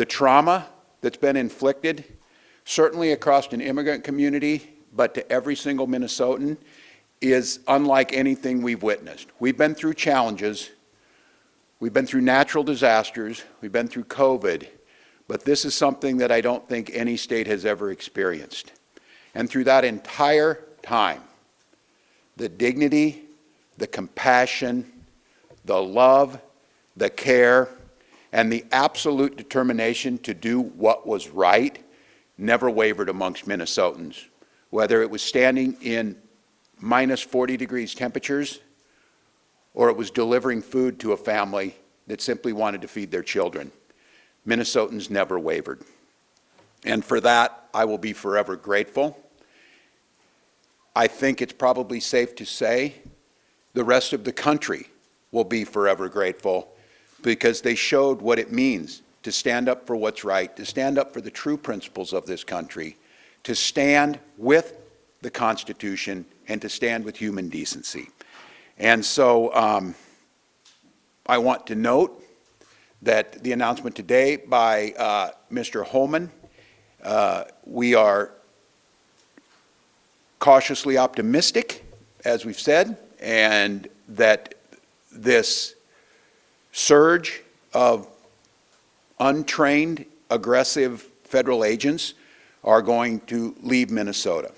The trauma that's been inflicted, certainly across an immigrant community, but to every single Minnesotan, is unlike anything we've witnessed. We've been through challenges, we've been through natural disasters, we've been through COVID, but this is something that I don't think any state has ever experienced. And through that entire time, the dignity, the compassion, the love, the care, and the absolute determination to do what was right never wavered amongst Minnesotans, whether it was standing in minus 40 degrees temperatures or it was delivering food to a family that simply wanted to feed their children. Minnesotans never wavered. And for that, I will be forever grateful. I think it's probably safe to say the rest of the country will be forever grateful because they showed what it means to stand up for what's right, to stand up for the true principles of this country, to stand with the Constitution, and to stand with human decency. And so I want to note that the announcement today by Mr. Holman, we are cautiously optimistic, as we've said, and that this surge of untrained, aggressive federal agents are going to leave Minnesota.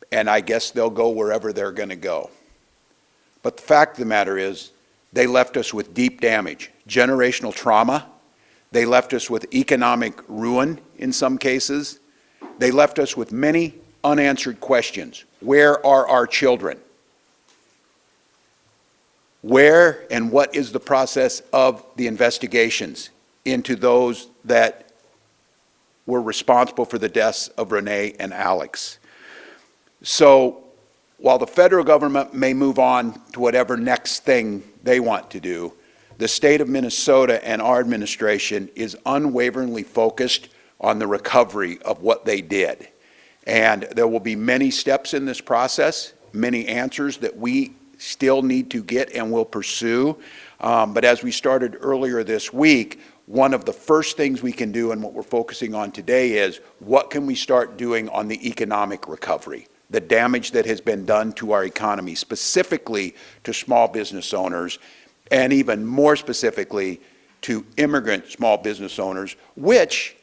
And I guess they'll go wherever they're going to go. But the fact of the matter is, they left us with deep damage, generational trauma. They left us with economic ruin in some cases. They left us with many unanswered questions. Where are our children? Where and what is the process of the investigations into those that were responsible for the deaths of Renee and Alex? So while the federal government may move on to whatever next thing they want to do, the state of Minnesota and our administration is unwaveringly focused on the recovery of what they did. And there will be many steps in this process, many answers that we still need to get and will pursue. But as we started earlier this week, one of the first things we can do and what we're focusing on today is what can we start doing on the economic recovery, the damage that has been done to our economy, specifically to small business owners, and even more specifically to immigrant small business owners, which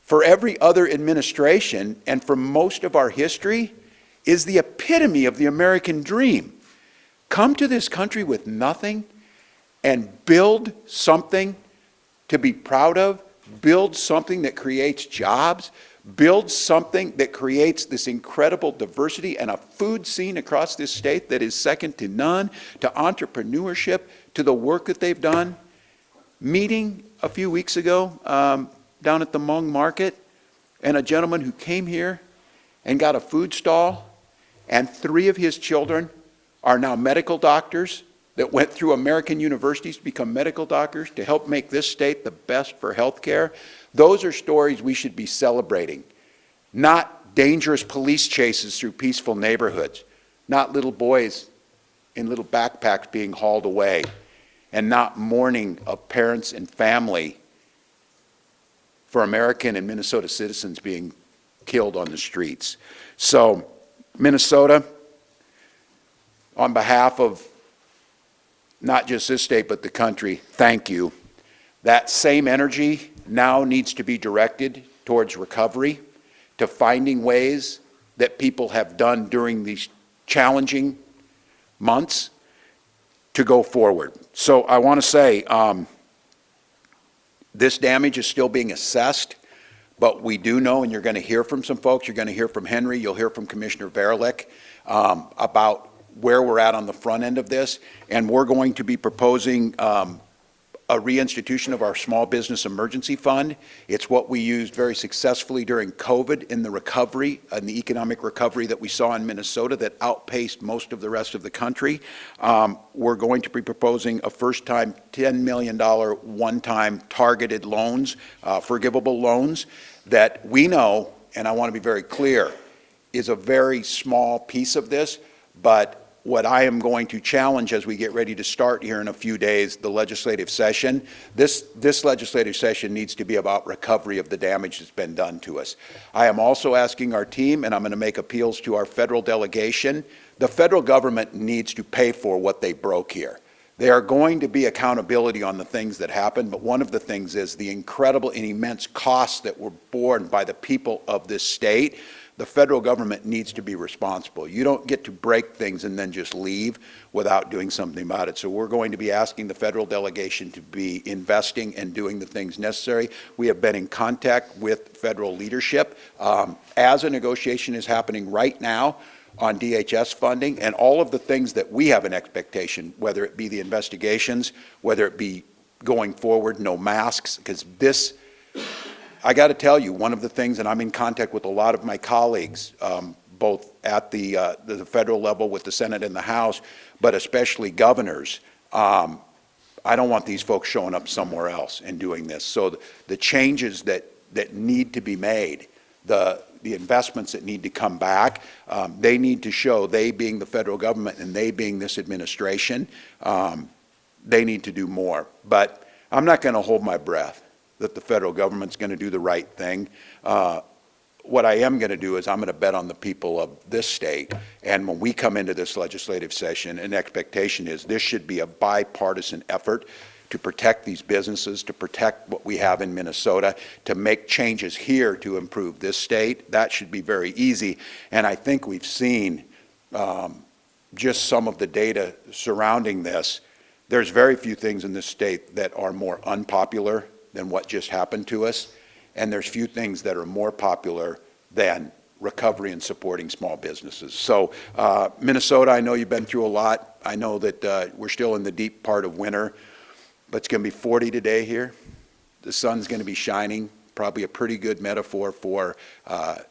for every other administration and for most of our history is the epitome of the American dream. Come to this country with nothing and build something to be proud of, build something that creates jobs, build something that creates this incredible diversity and a food scene across this state that is second to none, to entrepreneurship, to the work that they've done. Meeting a few weeks ago down at the Hmong Market, and a gentleman who came here and got a food stall, and 3 of his children are now medical doctors that went through American universities to become medical doctors to help make this state the best for health care. Those are stories we should be celebrating, not dangerous police chases through peaceful neighborhoods, not little boys in little backpacks being hauled away, and not mourning of parents and family for American and Minnesota citizens being killed on the streets. So, Minnesota, on behalf of not just this state but the country, thank you. That same energy now needs to be directed towards recovery, to finding ways that people have done during these challenging months to go forward. So I want to say this damage is still being assessed, but we do know, and you're going to hear from some folks, you're going to hear from Henry, you'll hear from Commissioner Varilek about where we're at on the front end of this, and we're going to be proposing a reinstitution of our Small Business Emergency Fund. It's what we used very successfully during COVID in the recovery and the economic recovery that we saw in Minnesota that outpaced most of the rest of the country. We're going to be proposing a first-time $10 million one-time targeted loans, forgivable loans that we know, and I want to be very clear, is a very small piece of this, but what I am going to challenge as we get ready to start here in a few days, the legislative session, this legislative session needs to be about recovery of the damage that's been done to us. I am also asking our team, and I'm going to make appeals to our federal delegation, the federal government needs to pay for what they broke here. There are going to be accountability on the things that happened, but one of the things is the incredible and immense costs that were borne by the people of this state. The federal government needs to be responsible. You don't get to break things and then just leave without doing something about it. So we're going to be asking the federal delegation to be investing and doing the things necessary. We have been in contact with federal leadership as a negotiation is happening right now on DHS funding and all of the things that we have an expectation, whether it be the investigations, whether it be going forward, no masks, because this, I got to tell you, one of the things, and I'm in contact with a lot of my colleagues, both at the federal level with the Senate and the House, but especially governors, I don't want these folks showing up somewhere else and doing this. So the changes that need to be made, the investments that need to come back, they need to show, they being the federal government and they being this administration, they need to do more. But I'm not going to hold my breath that the federal government's going to do the right thing. What I am going to do is I'm going to bet on the people of this state, and when we come into this legislative session, an expectation is this should be a bipartisan effort to protect these businesses, to protect what we have in Minnesota, to make changes here to improve this state. That should be very easy. And I think we've seen just some of the data surrounding this. There's very few things in this state that are more unpopular than what just happened to us. And there's few things that are more popular than recovery and supporting small businesses. So Minnesota, I know you've been through a lot. I know that we're still in the deep part of winter. But it's going to be 40 today here. The sun's going to be shining, probably a pretty good metaphor for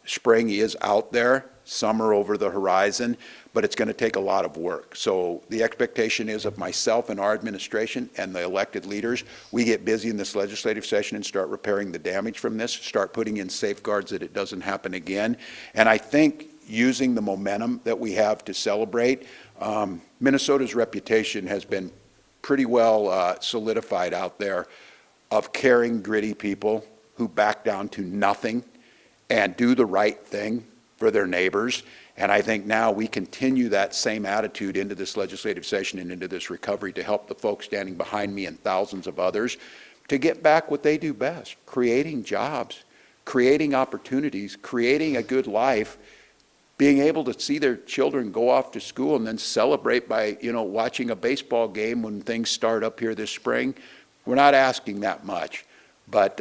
spring is out there, summer over the horizon, but it's going to take a lot of work. So the expectation is of myself and our administration and the elected leaders, we get busy in this legislative session and start repairing the damage from this, start putting in safeguards that it doesn't happen again. And I think using the momentum that we have to celebrate, Minnesota's reputation has been pretty well solidified out there of caring, gritty people who back down to nothing and do the right thing for their neighbors. And I think now we continue that same attitude into this legislative session and into this recovery to help the folks standing behind me and thousands of others to get back what they do best, creating jobs, creating opportunities, creating a good life, being able to see their children go off to school and then celebrate by, watching a baseball game when things start up here this spring. We're not asking that much, but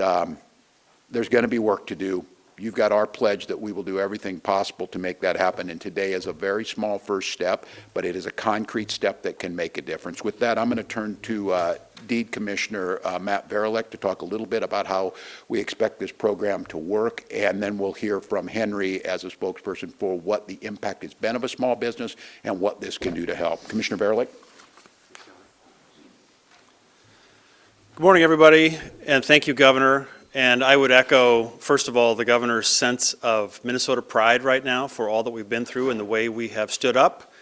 there's going to be work to do. You've got our pledge that we will do everything possible to make that happen, and today is a very small first step, but it is a concrete step that can make a difference. With that, I'm going to turn to Deed Commissioner Matt Varilek to talk a little bit about how we expect this program to work, and then we'll hear from Henry as a spokesperson for what the impact has been of a small business and what this can do to help. Commissioner Varilek. Good morning, everybody, and thank you, Governor. And I would echo, first of all, the Governor's sense of Minnesota pride right now for all that we've been through and the way we have stood up,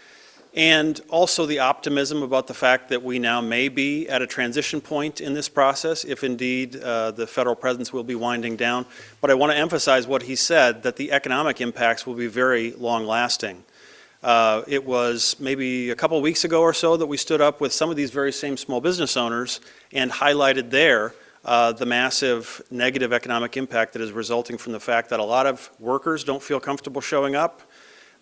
and also the optimism about the fact that we now may be at a transition point in this process, if indeed the federal presence will be winding down. But I want to emphasize what he said, that the economic impacts will be very long-lasting. It was maybe a couple weeks ago or so that we stood up with some of these very same small business owners and highlighted there the massive negative economic impact that is resulting from the fact that a lot of workers don't feel comfortable showing up,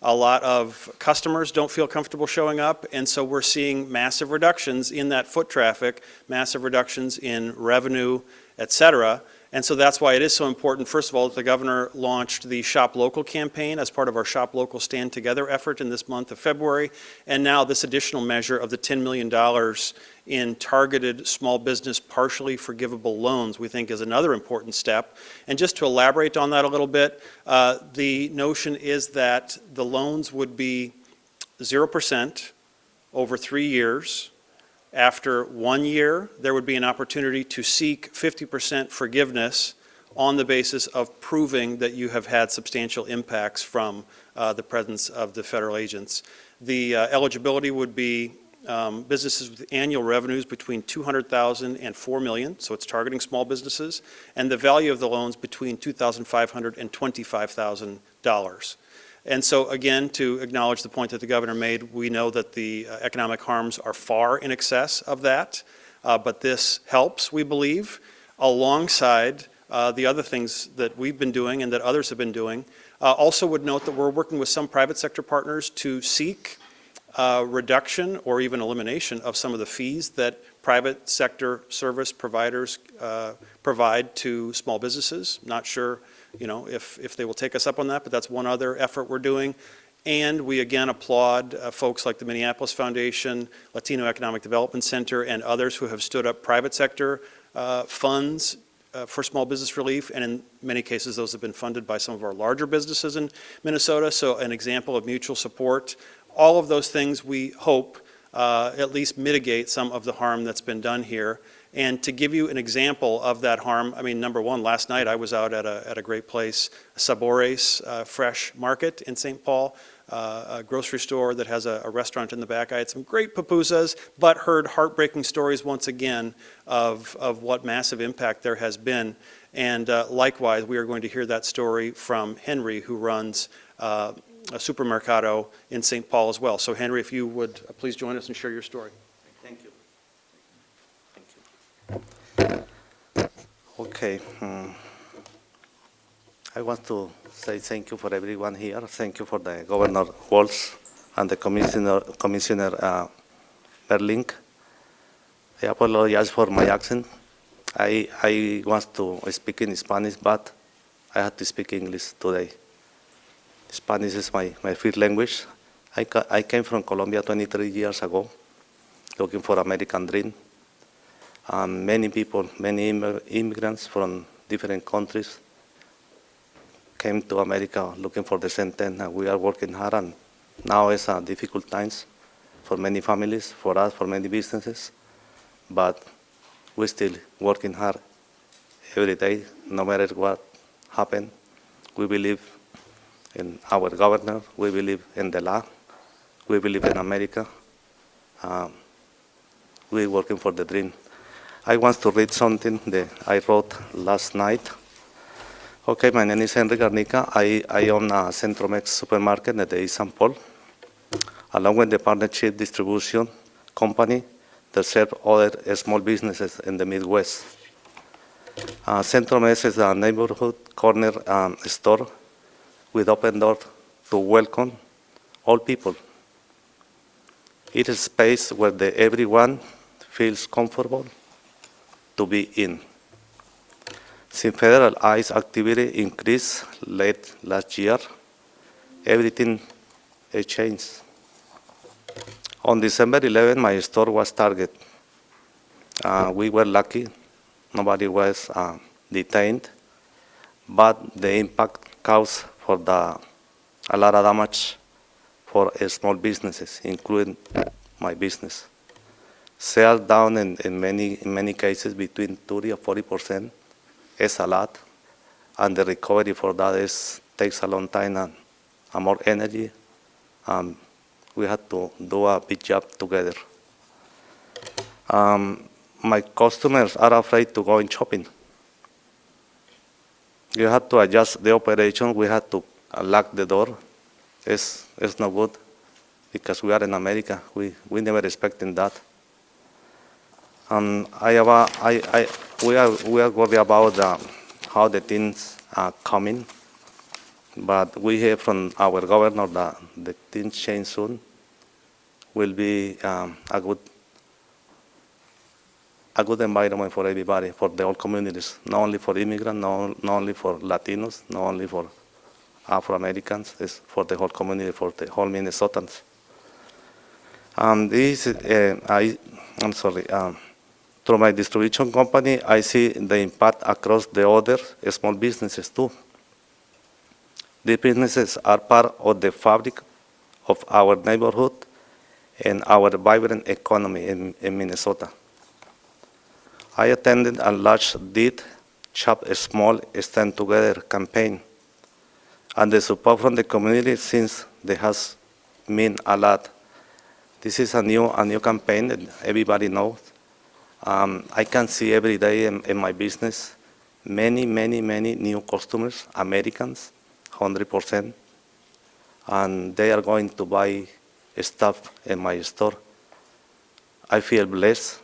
a lot of customers don't feel comfortable showing up, and so we're seeing massive reductions in that foot traffic, massive reductions in revenue, et cetera. And so that's why it is so important, first of all, that the Governor launched the Shop Local campaign as part of our Shop Local Stand Together effort in this month of February, and now this additional measure of the $10 million in targeted small business partially forgivable loans we think is another important step. And just to elaborate on that a little bit, the notion is that the loans would be 0% over 3 years. After 1 year, there would be an opportunity to seek 50% forgiveness on the basis of proving that you have had substantial impacts from the presence of the federal agents. The eligibility would be businesses with annual revenues between $200,000 and $4 million, so it's targeting small businesses, and the value of the loans between $2,500 and $25,000. And so again, to acknowledge the point that the governor made, we know that the economic harms are far in excess of that, but this helps, we believe, alongside the other things that we've been doing and that others have been doing. Also would note that we're working with some private sector partners to seek reduction or even elimination of some of the fees that private sector service providers provide to small businesses. Not sure, if they will take us up on that, but that's one other effort we're doing. And we again applaud folks like the Minneapolis Foundation, Latino Economic Development Center, and others who have stood up private sector funds for small business relief, and in many cases those have been funded by some of our larger businesses in Minnesota, so an example of mutual support. All of those things we hope at least mitigate some of the harm that's been done here. And to give you an example of that harm, number one, last night I was out at a great place, Sabores Fresh Market in St. Paul, a grocery store that has a restaurant in the back. I had some great pupusas, but heard heartbreaking stories once again of what massive impact there has been. And likewise, we are going to hear that story from Henry, who runs a supermercado in St. Paul as well. So Henry, if you would please join us and share your story. Thank you. Okay. I want to say thank you for everyone here. Thank you for the Governor Walz and the Commissioner Berling. I apologize for my accent. I want to speak in Spanish, but I had to speak English today. Spanish is my first language. I came from Colombia 23 years ago, looking for American dream. Many people, many immigrants from different countries came to America looking for the same thing, and we are working hard, and now it's difficult times for many families, for us, for many businesses, but we're still working hard every day, no matter what happens. We believe in our governor, we believe in the law, we believe in America. We're working for the dream. I want to read something that I wrote last night. Okay, my name is Henry Garnica. I own a Centromex supermarket at the East St. Paul, along with the partnership distribution company that serve other small businesses in the Midwest. Centromex is a neighborhood corner store with open door to welcome all people. It is a space where everyone feels comfortable to be in. Since federal ICE activity increased late last year, everything has changed. On December 11, my store was targeted. We were lucky, nobody was detained, but the impact caused for a lot of damage for small businesses, including my business. Sales down in many cases between 30 or 40%. It's a lot, and the recovery for that takes a long time and more energy. We had to do a big job together. My customers are afraid to go in shopping. You have to adjust the operation. We had to lock the door. It's not good because we are in America. We never expected that. We are worried about how the things are coming, but we hear from our governor that the things change soon. Will be a good environment for everybody, for the whole communities, not only for immigrants, not only for Latinos, not only for Afro-Americans, it's for the whole community, for the whole Minnesotans. Through my distribution company, I see the impact across the other small businesses too. These businesses are part of the fabric of our neighborhood and our vibrant economy in Minnesota. I attended a large Did Shop Small Stand Together campaign, and the support from the community since there has mean a lot. This is a new campaign that everybody knows. I can see every day in my business many new customers, Americans, 100%, and they are going to buy stuff in my store. I feel blessed.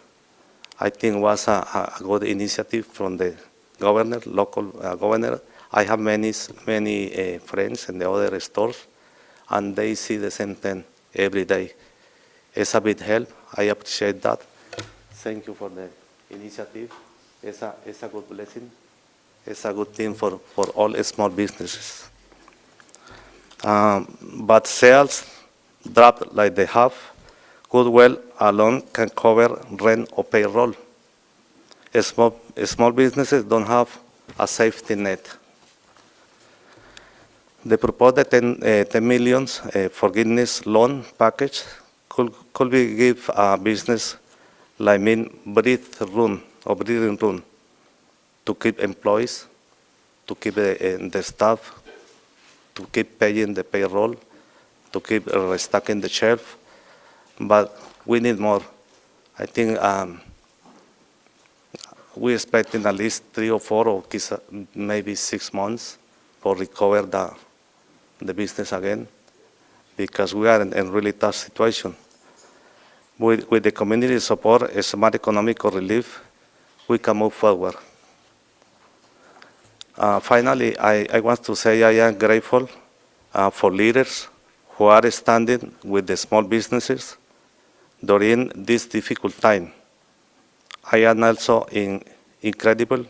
I think it was a good initiative from the governor, local governor. I have many friends in the other stores, and they see the same thing every day. It's a big help. I appreciate that. Thank you for the initiative. It's a good blessing. It's a good thing for all small businesses. But sales drop like they have. Goodwill alone can cover rent or payroll. Small businesses don't have a safety net. The proposed 10 million forgiveness loan package could be give a business like breathing room to keep employees, to keep the staff, to keep paying the payroll, to keep restocking the shelf. But we need more. I think we're expecting at least 3 or 4 or maybe 6 months for recover the business again, because we are in a really tough situation. With the community support and smart economic relief, we can move forward. Finally, I want to say I am grateful for leaders who are standing with the small businesses during this difficult time. I am also incredibly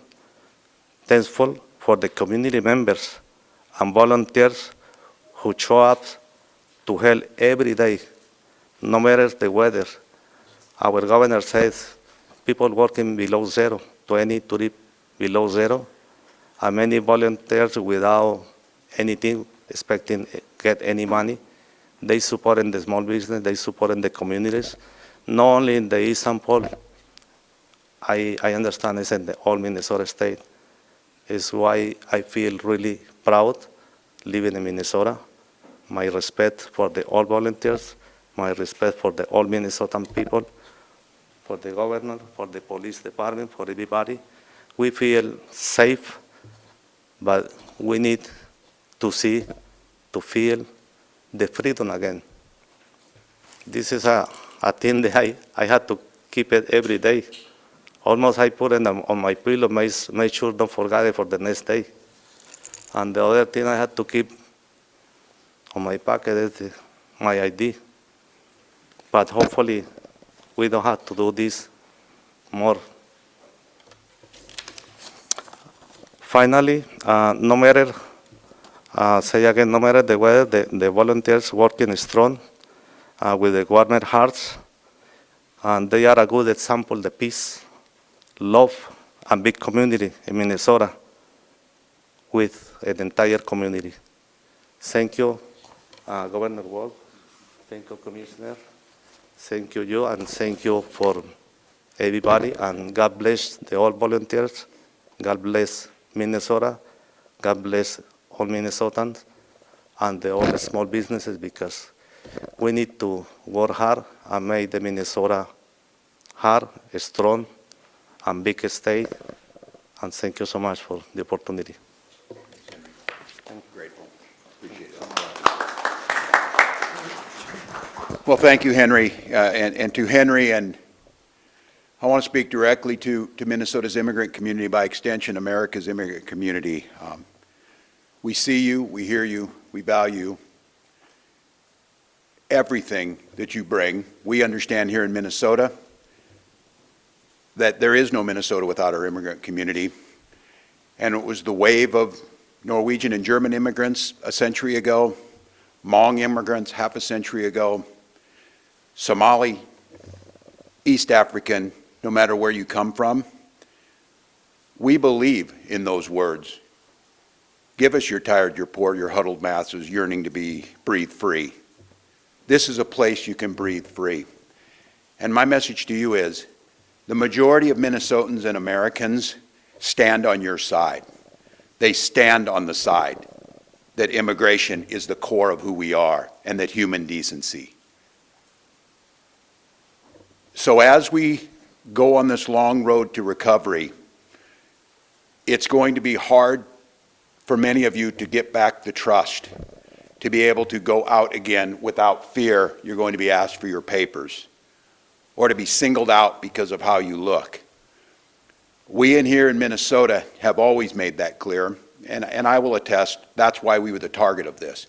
thankful for the community members and volunteers who show up to help every day, no matter the weather. Our governor says people working below zero, 23 below zero, and many volunteers without anything, expecting get any money. They support in the small business, they support in the communities, not only in the East St. Paul. I understand it's in the whole Minnesota state. It's why I feel really proud living in Minnesota. My respect for the all volunteers, my respect for the all Minnesotan people, for the governor, for the police department, for everybody. We feel safe, but we need to feel the freedom again. This is a thing that I had to keep it every day. Almost I put it on my pillow, make sure don't forget it for the next day. And the other thing I had to keep on my pocket is my ID. But hopefully we don't have to do this more. Finally, no matter the weather, the volunteers working strong with the warmer hearts, and they are a good example, the peace, love, and big community in Minnesota with an entire community. Thank you, Governor Wolf. Thank you, Commissioner. Thank you, and thank you for everybody, and God bless the all volunteers. God bless Minnesota. God bless all Minnesotans and all the small businesses, because we need to work hard and make the Minnesota hard, strong, and big state. And thank you so much for the opportunity. Grateful. Appreciate it. Well, thank you, Henry. And to Henry, and I want to speak directly to Minnesota's immigrant community, by extension, America's immigrant community. We see you, we hear you, we value everything that you bring. We understand here in Minnesota that there is no Minnesota without our immigrant community. And it was the wave of Norwegian and German immigrants a century ago, Hmong immigrants half a century ago, Somali, East African, no matter where you come from. We believe in those words. Give us your tired, your poor, your huddled masses yearning to be breathe free. This is a place you can breathe free. And my message to you is, the majority of Minnesotans and Americans stand on your side. They stand on the side that immigration is the core of who we are and that human decency. So as we go on this long road to recovery, it's going to be hard for many of you to get back the trust, to be able to go out again without fear you're going to be asked for your papers, or to be singled out because of how you look. We in here in Minnesota have always made that clear, and I will attest, that's why we were the target of this,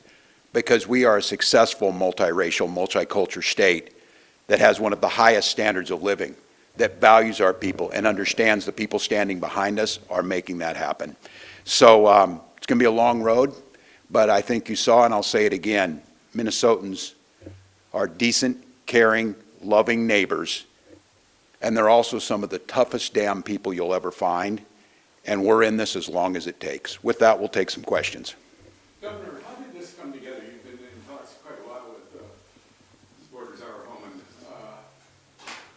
because we are a successful multiracial, multicultural state that has one of the highest standards of living, that values our people and understands the people standing behind us are making that happen. So it's going to be a long road, but I think you saw, and I'll say it again, Minnesotans are decent, caring, loving neighbors, and they're also some of the toughest damn people you'll ever find, and we're in this as long as it takes. With that, we'll take some questions. Governor, how did this come together? You've been in talks quite a while with Borders Our Home, and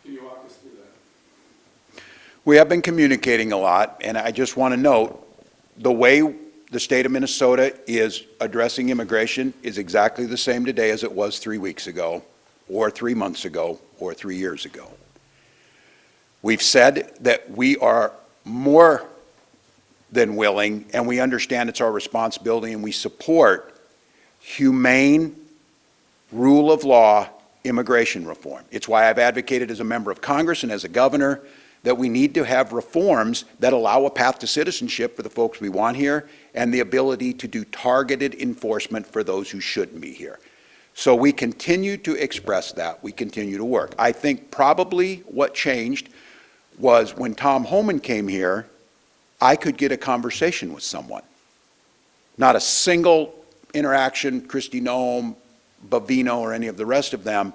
can you walk us through that? We have been communicating a lot, and I just want to note, the way the state of Minnesota is addressing immigration is exactly the same today as it was 3 weeks ago, or 3 months ago, or 3 years ago. We've said that we are more than willing, and we understand it's our responsibility, and we support humane, rule of law immigration reform. It's why I've advocated as a member of Congress and as a governor that we need to have reforms that allow a path to citizenship for the folks we want here and the ability to do targeted enforcement for those who shouldn't be here. So we continue to express that. We continue to work. I think probably what changed was when Tom Homan came here, I could get a conversation with someone. Not a single interaction, Kristi Noem, Bavino, or any of the rest of them,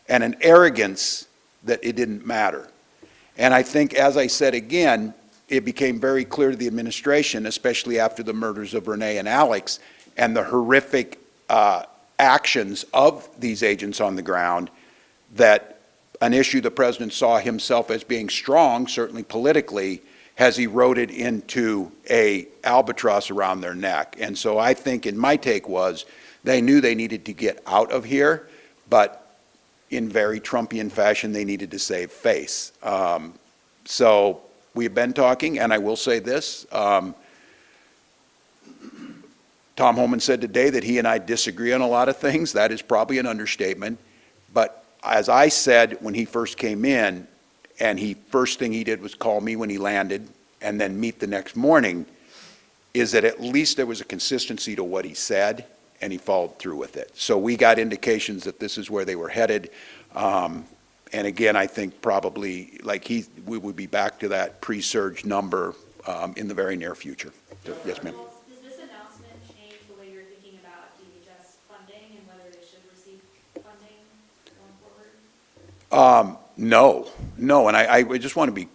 and an arrogance that it didn't matter. And I think, as I said again, it became very clear to the administration, especially after the murders of Renee and Alex and the horrific actions of these agents on the ground, that an issue the president saw himself as being strong, certainly politically, has eroded into a albatross around their neck. And so I think, in my take was, they knew they needed to get out of here, but in very Trumpian fashion, they needed to save face. So we've been talking, and I will say this, Tom Homan said today that he and I disagree on a lot of things. That is probably an understatement. But as I said when he first came in, and first thing he did was call me when he landed and then meet the next morning, is that at least there was a consistency to what he said, and he followed through with it. So we got indications that this is where they were headed. And again, I think probably we would be back to that pre-surge number in the very near future. Yes, ma'am. Does this announcement change the way you're thinking about DHS funding and whether they should receive funding going forward? No, and I just want to be,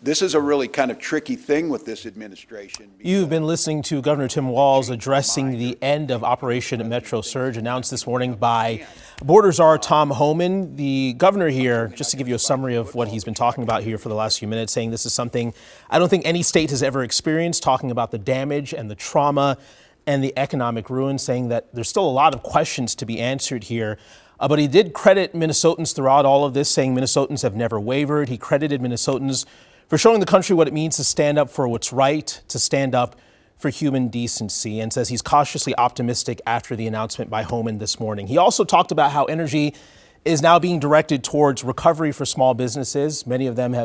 this is a really kind of tricky thing with this administration. You've been listening to Governor Tim Walz addressing the end of Operation Metro Surge, announced this morning by Border Czar Tom Homan. The governor here, just to give you a summary of what he's been talking about here for the last few minutes, saying this is something I don't think any state has ever experienced, talking about the damage and the trauma and the economic ruin, saying that there's still a lot of questions to be answered here. But he did credit Minnesotans throughout all of this, saying Minnesotans have never wavered. He credited Minnesotans for showing the country what it means to stand up for what's right, to stand up for human decency, and says he's cautiously optimistic after the announcement by Homan this morning. He also talked about how energy is now being directed towards recovery for small businesses. Many of them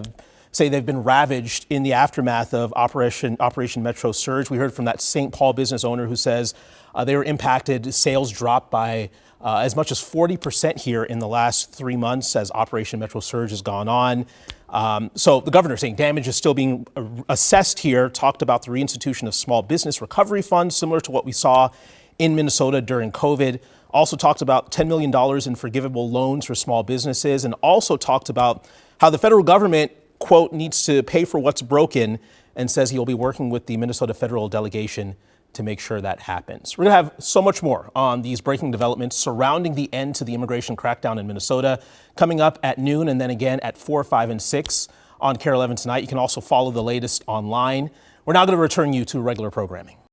say they've been ravaged in the aftermath of Operation Metro Surge. We heard from that St. Paul business owner who says they were impacted, sales dropped by as much as 40% here in the last 3 months as Operation Metro Surge has gone on. So the governor saying damage is still being assessed here, talked about the reinstitution of small business recovery funds, similar to what we saw in Minnesota during COVID. Also talked about $10 million in forgivable loans for small businesses, and also talked about how the federal government, quote, needs to pay for what's broken, and says he'll be working with the Minnesota federal delegation to make sure that happens. We're going to have so much more on these breaking developments surrounding the end to the immigration crackdown in Minnesota coming up at noon, and then again at 4, 5, and 6 on KARE 11 tonight. You can also follow the latest online. We're now going to return you to regular programming.